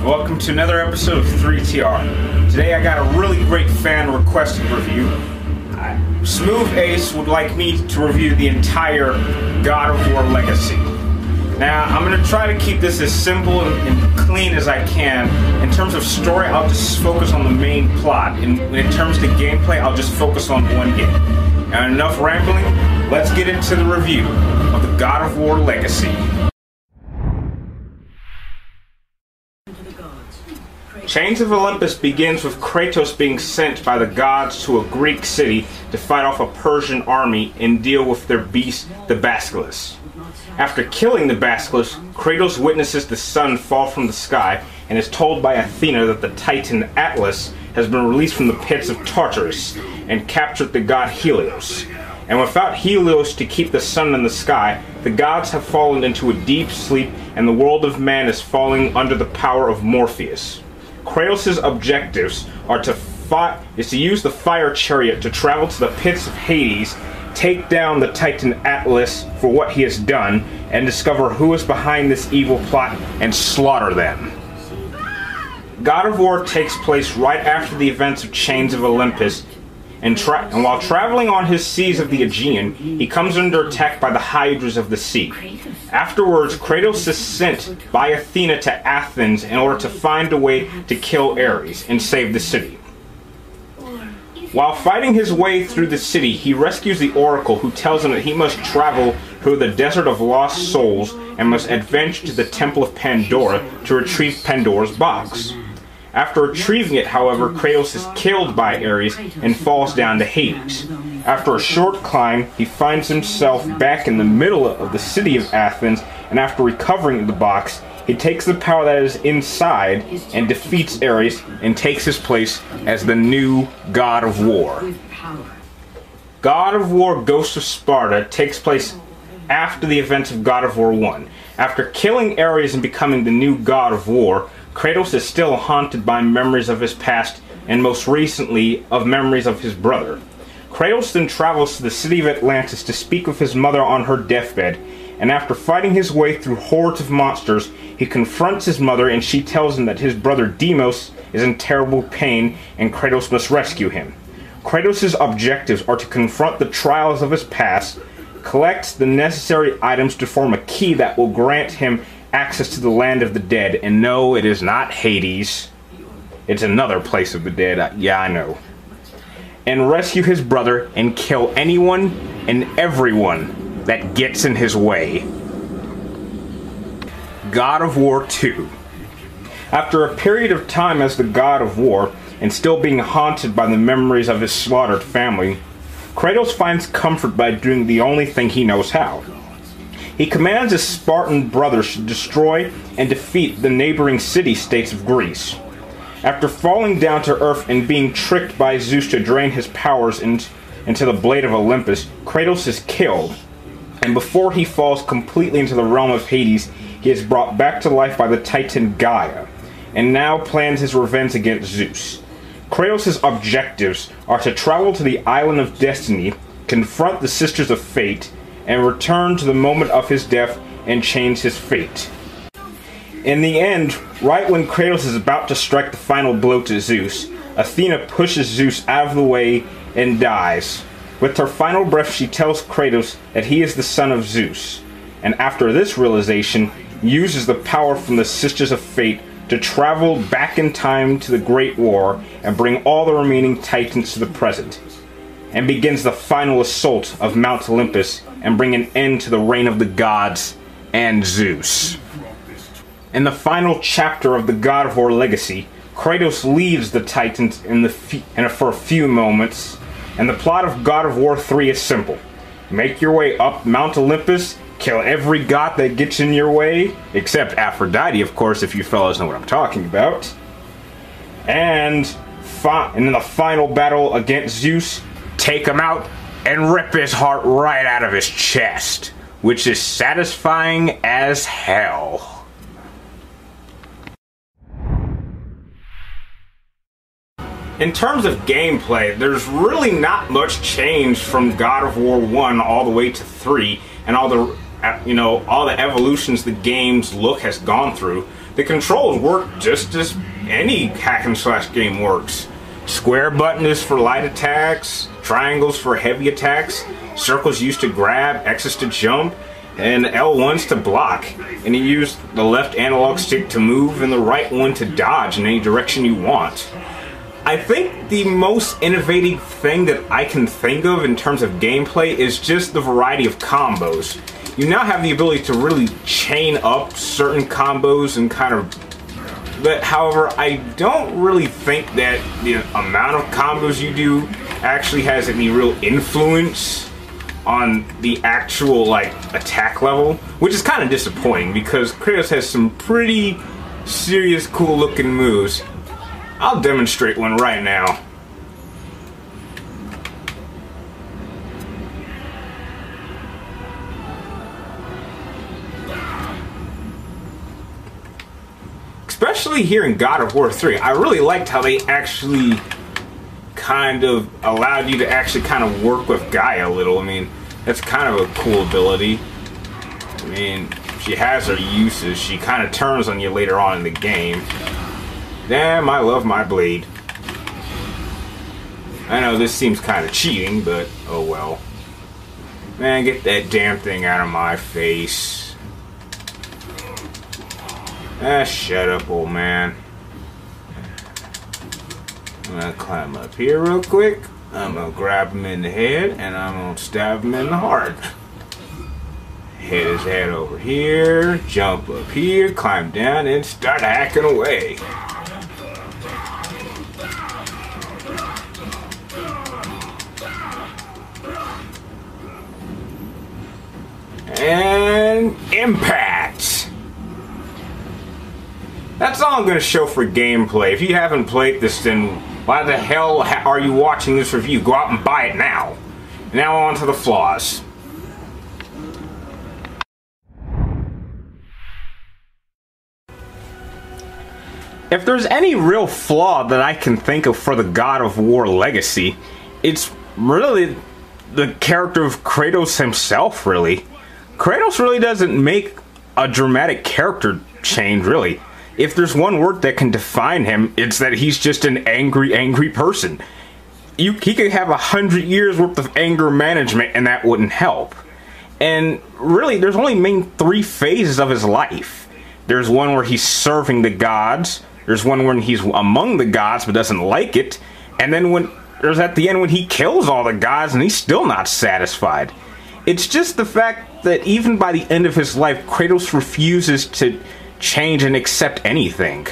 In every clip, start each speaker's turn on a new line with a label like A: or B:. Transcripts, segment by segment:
A: welcome to another episode of 3TR. Today I got a really great fan requested review. Smooth Ace would like me to review the entire God of War Legacy. Now, I'm going to try to keep this as simple and clean as I can. In terms of story, I'll just focus on the main plot. In terms of gameplay, I'll just focus on one game. Now, enough rambling, let's get into the review of the God of War Legacy. Chains of Olympus begins with Kratos being sent by the gods to a Greek city to fight off a Persian army and deal with their beast, the Basilisk. After killing the Basilisk, Kratos witnesses the sun fall from the sky and is told by Athena that the Titan Atlas has been released from the pits of Tartarus and captured the god Helios. And without Helios to keep the sun in the sky, the gods have fallen into a deep sleep and the world of man is falling under the power of Morpheus. Kratos' objectives are to use the fire chariot to travel to the pits of Hades, take down the Titan Atlas for what he has done, and discover who is behind this evil plot and slaughter them. God of War takes place right after the events of Chains of Olympus, and while traveling on his seas of the Aegean, he comes under attack by the Hydras of the sea. Afterwards, Kratos is sent by Athena to Athens in order to find a way to kill Ares and save the city. While fighting his way through the city, he rescues the Oracle, who tells him that he must travel through the Desert of Lost Souls and must advance to the Temple of Pandora to retrieve Pandora's box. After retrieving it, however, Kratos is killed by Ares and falls down to Hades. After a short climb, he finds himself back in the middle of the city of Athens, and after recovering the box, he takes the power that is inside and defeats Ares and takes his place as the new God of War. God of War Ghost of Sparta takes place after the events of God of War 1. After killing Ares and becoming the new God of War, Kratos is still haunted by memories of his past and most recently of memories of his brother. Kratos then travels to the city of Atlantis to speak with his mother on her deathbed, and after fighting his way through hordes of monsters, he confronts his mother and she tells him that his brother Deimos is in terrible pain and Kratos must rescue him. Kratos' objectives are to confront the trials of his past, collect the necessary items to form a key that will grant him access to the land of the dead, and no, it is not Hades. It's another place of the dead, yeah, I know. And rescue his brother and kill anyone and everyone that gets in his way. God of War 2. After a period of time as the God of War, and still being haunted by the memories of his slaughtered family, Kratos finds comfort by doing the only thing he knows how. He commands his Spartan brothers to destroy and defeat the neighboring city-states of Greece. After falling down to earth and being tricked by Zeus to drain his powers into the blade of Olympus, Kratos is killed, and before he falls completely into the realm of Hades, he is brought back to life by the Titan Gaia, and now plans his revenge against Zeus. Kratos' objectives are to travel to the Island of Destiny, confront the Sisters of Fate, and return to the moment of his death and change his fate. In the end, right when Kratos is about to strike the final blow to Zeus, Athena pushes Zeus out of the way and dies. With her final breath, she tells Kratos that he is the son of Zeus, and after this realization, uses the power from the Sisters of Fate to travel back in time to the Great War and bring all the remaining Titans to the present, and begins the final assault of Mount Olympus and bring an end to the reign of the gods and Zeus. In the final chapter of the God of War Legacy, Kratos leaves the Titans for a few moments, and the plot of God of War 3 is simple. Make your way up Mount Olympus, kill every god that gets in your way, except Aphrodite, of course, if you fellas know what I'm talking about. And in the final battle against Zeus, take him out and rip his heart right out of his chest, which is satisfying as hell. In terms of gameplay, there's really not much change from God of War 1 all the way to 3, and all the evolutions the game's look has gone through. The controls work just as any hack and slash game works. Square button is for light attacks, triangles for heavy attacks, circles used to grab, X's to jump, and L1's to block. And you use the left analog stick to move and the right one to dodge in any direction you want. I think the most innovative thing that I can think of in terms of gameplay is just the variety of combos. You now have the ability to really chain up certain combos and kind of... But however, I don't really think that the amount of combos you do actually has any real influence on the actual, like, attack level, which is kind of disappointing because Kratos has some pretty serious cool looking moves. I'll demonstrate one right now. Especially here in God of War 3, I really liked how they actually kind of allowed you to actually kind of work with Gaia a little. I mean, that's kind of a cool ability. I mean, she has her uses. She kind of turns on you later on in the game. Damn, I love my blade. I know this seems kind of cheating, but oh well. Man, get that damn thing out of my face. Ah, shut up, old man. I'm gonna climb up here real quick. I'm gonna grab him in the head, and I'm gonna stab him in the heart. Hit his head over here, jump up here, climb down, and start hacking away. And impact! That's all I'm going to show for gameplay. If you haven't played this, then why the hell are you watching this review? Go out and buy it now. Now on to the flaws. If there's any real flaw that I can think of for the God of War Legacy, it's really the character of Kratos himself, really. Kratos really doesn't make a dramatic character change, really. If there's one word that can define him, it's that he's just an angry person. He could have 100 years worth of anger management and that wouldn't help. And really, there's only main 3 phases of his life. There's one where he's serving the gods, there's one when he's among the gods but doesn't like it, and then there's at the end when he kills all the gods and he's still not satisfied. It's just the fact that even by the end of his life, Kratos refuses to change and accept anything.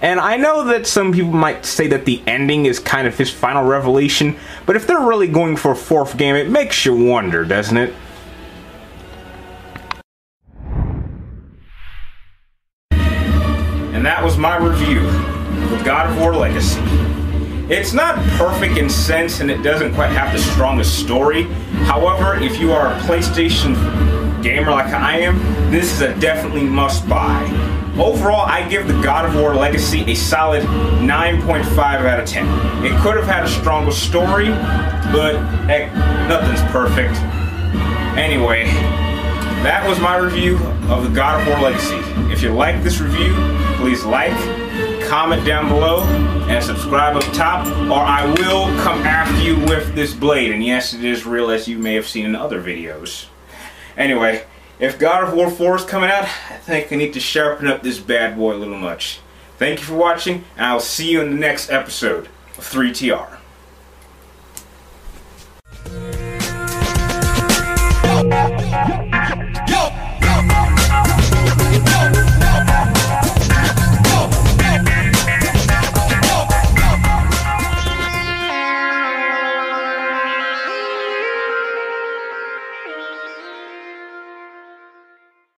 A: And I know that some people might say that the ending is kind of his final revelation, but if they're really going for a 4th game, it makes you wonder, doesn't it? And that was my review of God of War Legacy. It's not perfect in sense, and it doesn't quite have the strongest story. However, if you are a PlayStation gamer like I am, this is a definitely must-buy. Overall, I give the God of War Legacy a solid 9.5 out of 10. It could have had a stronger story, but heck, nothing's perfect. Anyway, that was my review of the God of War Legacy. If you like this review, please like, comment down below, and subscribe up top, or I will come after you with this blade. And yes, it is real, as you may have seen in other videos. Anyway, if God of War 4 is coming out, I think I need to sharpen up this bad boy a little much. Thank you for watching, and I'll see you in the next episode of 3TR.